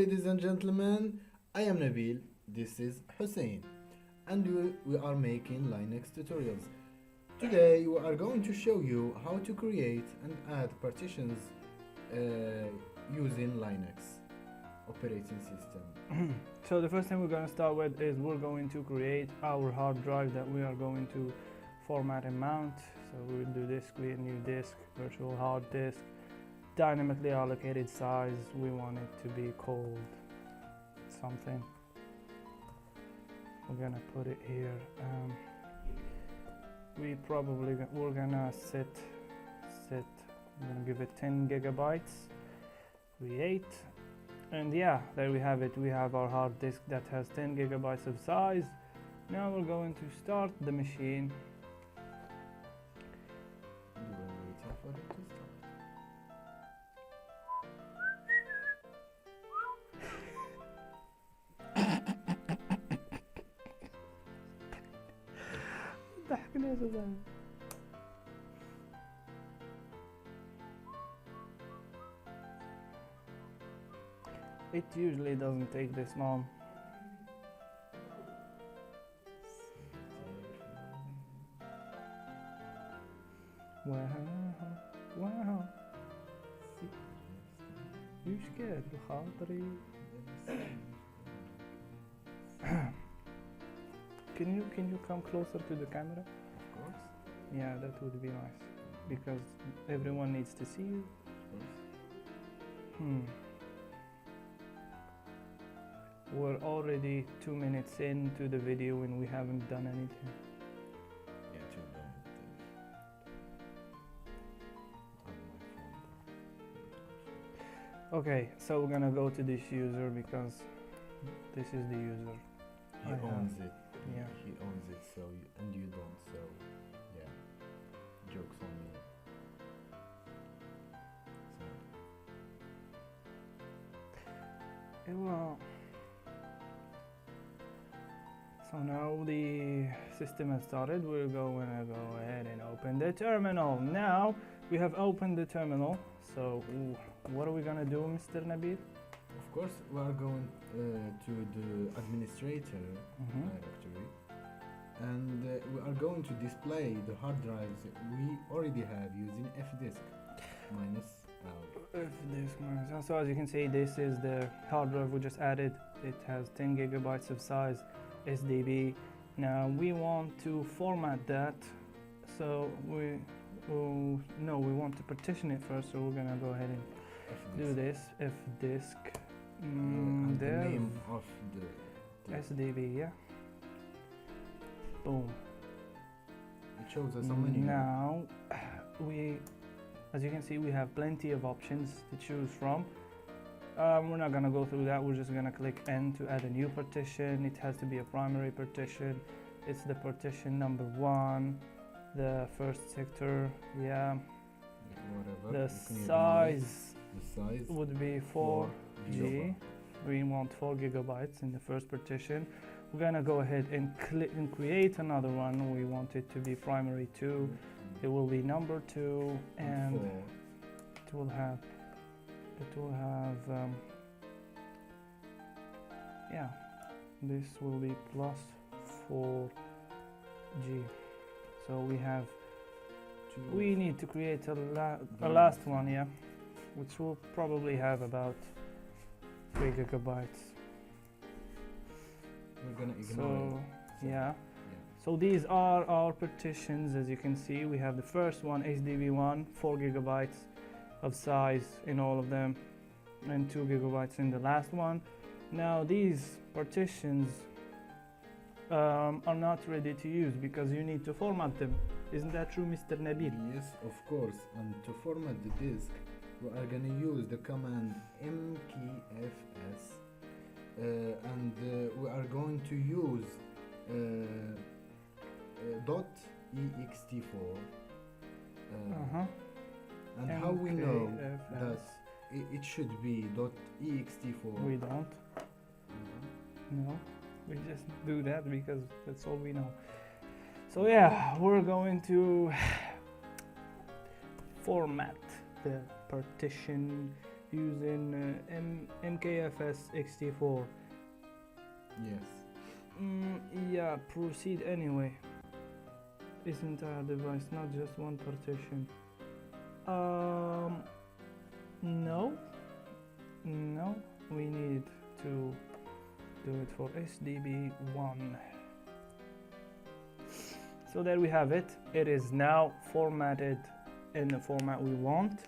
ladies and gentlemen, I am Nabil, this is Hussein, and we are making Linux tutorials. Today we are going to show you how to create and add partitions using Linux operating system. So the first thing we're going to start with is we're going to create our hard drive that we are going to format and mount. So we will do this, create a new disk, virtual hard disk, dynamically allocated size. We want it to be called something. We're gonna put it here. We're gonna set. I'm gonna give it 10 gigabytes. Create, and yeah, there we have it. We have our hard disk that has 10 gigabytes of size. Now we're going to start the machine. It usually doesn't take this long. Wow. You scared بخاطري. Can you come closer to the camera? Of course. Yeah, that would be nice because everyone needs to see you. Of course. We're already 2 minutes into the video and we haven't done anything. Yeah, too long. Okay, so we're gonna go to this user because this is the user. He owns it. Yeah. He owns it, so and you don't, so yeah. Jokes on you. So now the system has started. We're going to go ahead and open the terminal. Now we have opened the terminal. So what are we gonna do, Mr. Nabil? Of course, we are going to the administrator directory, and we are going to display the hard drives we already have using fdisk minus L. Fdisk minus L. So as you can see, this is the hard drive we just added. It has 10 gigabytes of size, SDB. Now we want to format that, so we want to partition it first. So we're gonna go ahead and do this. Fdisk. And the name of the SDB, yeah. Boom. It shows us a menu. Now as you can see, we have plenty of options to choose from. We're not gonna go through that. We're just gonna click N to add a new partition. It has to be a primary partition. It's the partition number 1, the first sector. Yeah. Whatever. The size would be 4G. GB. We want 4 gigabytes in the first partition. We're gonna go ahead and click and create another one. We want it to be primary 2. It will be number 2, and it will have yeah, this will be plus 4G. So we need to create a last one, yeah, which will probably have about 3 gigabytes. We're gonna ignore it. Yeah. So these are our partitions. As you can see, we have the first one, HDB1, 4 gigabytes of size in all of them, and 2 gigabytes in the last one. Now these partitions are not ready to use because you need to format them. Isn't that true, Mr. Nabil? Yes, of course. And to format the disk, we are gonna use the command mkfs, and we are going to use .ext4. And how we know that it should be .ext4? We don't. No, we just do that because that's all we know. So yeah, we're going to format the partition using MKFS ext4. Yes. Yeah, proceed anyway. This entire device, not just one partition. No, we need to do it for SDB1. So there we have it. It is now formatted in the format we want.